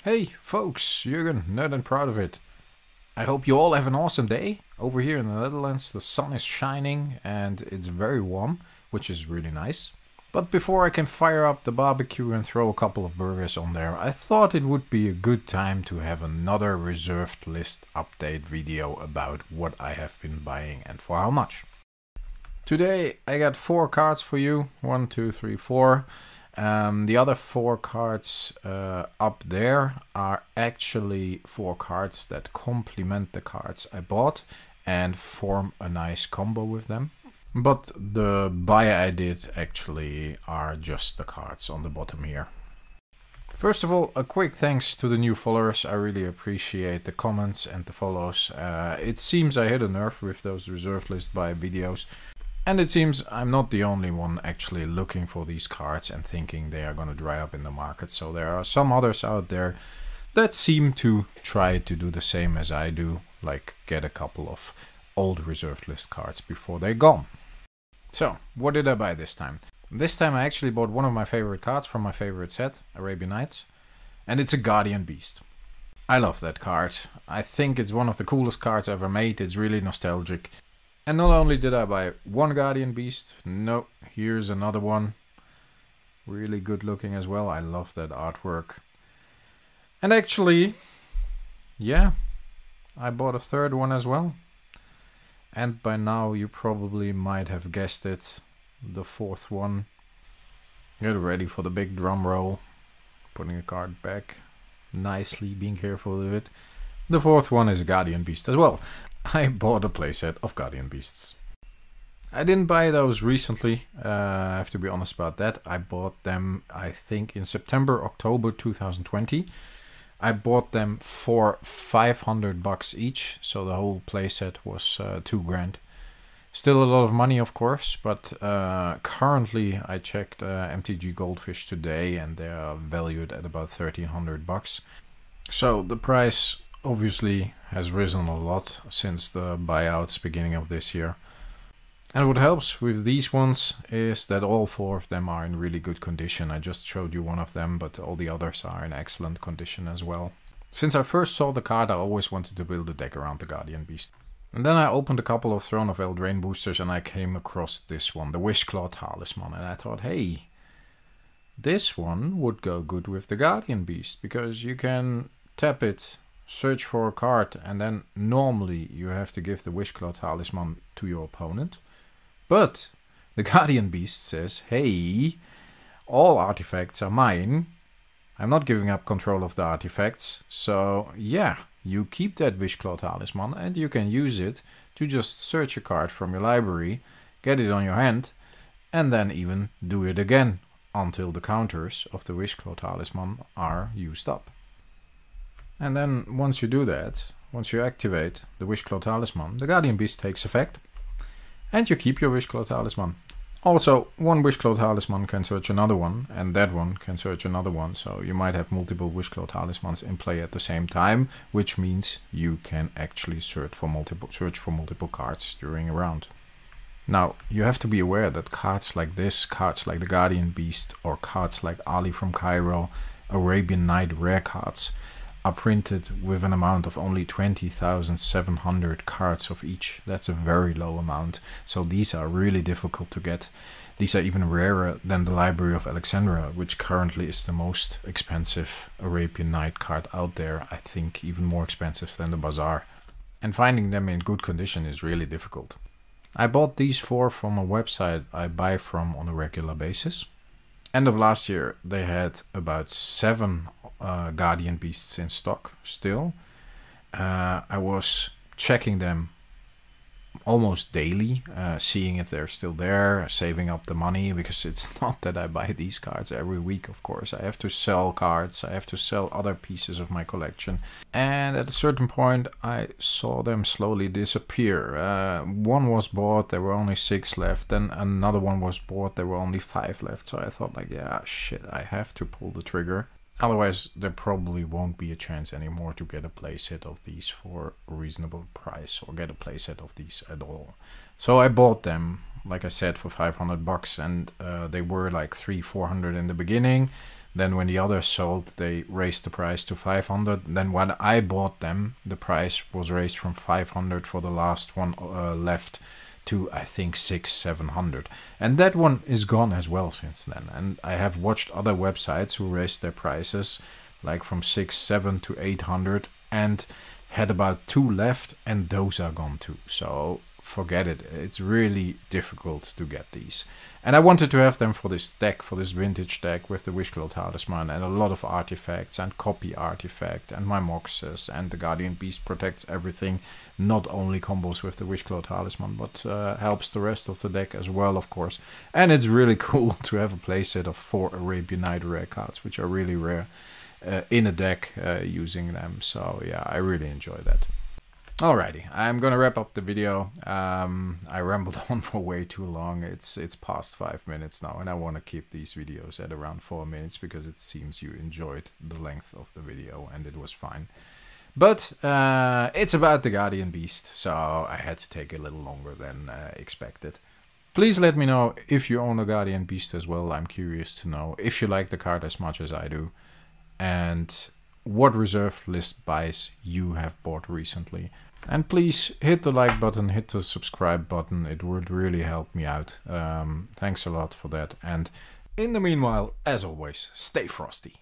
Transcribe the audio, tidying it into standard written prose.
Hey folks, Jurgen, nerd and proud of it. I hope you all have an awesome day. Over here in the Netherlands the sun is shining and it's very warm, which is really nice. But before I can fire up the barbecue and throw a couple of burgers on there, I thought it would be a good time to have another reserved list update video about what I have been buying and for how much. Today I got 4 cards for you, 1, 2, 3, 4. The other 4 cards up there are actually 4 cards that complement the cards I bought and form a nice combo with them. But the buy I did actually are just the cards on the bottom here. First of all, a quick thanks to the new followers. I really appreciate the comments and the follows. It seems I hit a nerve with those reserved list buy videos. And it seems I'm not the only one actually looking for these cards and thinking they are going to dry up in the market. So there are some others out there that seem to try to do the same as I do, like get a couple of old reserved list cards before they're gone. So, what did I buy this time? This time I actually bought one of my favorite cards from my favorite set, Arabian Nights, and it's a Guardian Beast. I love that card. I think it's one of the coolest cards ever made. It's really nostalgic. And not only did I buy one Guardian Beast, no, here's another one. Really good looking as well. I love that artwork. And actually, yeah, I bought a third one as well. And by now you probably might have guessed it, the 4th one. Get ready for the big drum roll. Putting a card back nicely, being careful with it. The 4th one is a Guardian Beast as well. I bought a playset of Guardian Beasts. I didn't buy those recently, I have to be honest about that. I bought them, I think, in September, October 2020. I bought them for 500 bucks each, so the whole playset was 2 grand. Still a lot of money, of course, but currently I checked MTG Goldfish today and they are valued at about 1300 bucks. So the price obviously has risen a lot since the buyouts beginning of this year. And what helps with these ones is that all 4 of them are in really good condition. I just showed you one of them, but all the others are in excellent condition as well. Since I first saw the card, I always wanted to build a deck around the Guardian Beast. And then I opened a couple of Throne of Eldraine boosters and I came across this one, the Wishclaw Talisman, and I thought, hey, this one would go good with the Guardian Beast, because you can tap it, search for a card, and then normally you have to give the Wishclaw Talisman to your opponent. But the Guardian Beast says, hey, all artifacts are mine. I'm not giving up control of the artifacts. So yeah, you keep that Wishclaw Talisman and you can use it to just search a card from your library, get it on your hand, and then even do it again until the counters of the Wishclaw Talisman are used up. And then once you do that, once you activate the Wishclaw Talisman, the Guardian Beast takes effect. And you keep your Wishclaw Talisman. Also, one Wishclaw Talisman can search another one, and that one can search another one. So you might have multiple Wishclaw Talismans in play at the same time, which means you can actually search for multiple cards during a round. Now, you have to be aware that cards like this, cards like the Guardian Beast, or cards like Ali from Cairo, Arabian Night rare cards, are printed with an amount of only 20,700 cards of each. That's a very low amount, so these are really difficult to get. These are even rarer than the Library of Alexandria, which currently is the most expensive Arabian Night card out there. I think even more expensive than the Bazaar. And finding them in good condition is really difficult. I bought these 4 from a website I buy from on a regular basis. End of last year they had about 7 Guardian Beasts in stock still. I was checking them almost daily, seeing if they're still there, saving up the money, because it's not that I buy these cards every week, of course. I have to sell cards, I have to sell other pieces of my collection. And at a certain point I saw them slowly disappear. One was bought, there were only 6 left, then another one was bought, there were only 5 left. So I thought, like, yeah, shit, I have to pull the trigger. Otherwise, there probably won't be a chance anymore to get a playset of these for a reasonable price, or get a playset of these at all. So I bought them, like I said, for 500 bucks, and they were like 300-400 in the beginning. Then when the others sold, they raised the price to 500. Then when I bought them, the price was raised from 500 for the last one left to I think 600-700, and that one is gone as well since then. And I have watched other websites who raised their prices like from 600-700 to 800 and had about 2 left, and those are gone too. So forget it, it's really difficult to get these. And I wanted to have them for this deck, for this vintage deck with the Wishclaw Talisman and a lot of artifacts and copy artifact and my Moxes, and the Guardian Beast protects everything, not only combos with the Wishclaw Talisman, but helps the rest of the deck as well, of course. And it's really cool to have a playset of 4 Arabian Night rare cards, which are really rare in a deck using them. So yeah, I really enjoy that. Alrighty, I'm gonna wrap up the video. I rambled on for way too long. It's past 5 minutes now, and I want to keep these videos at around 4 minutes because it seems you enjoyed the length of the video, and it was fine. But it's about the Guardian Beast, so I had to take a little longer than expected. Please let me know if you own a Guardian Beast as well. I'm curious to know if you like the card as much as I do, and what reserve list buys you have bought recently. And please hit the like button, hit the subscribe button, it would really help me out. Thanks a lot for that, and in the meanwhile, as always, stay frosty.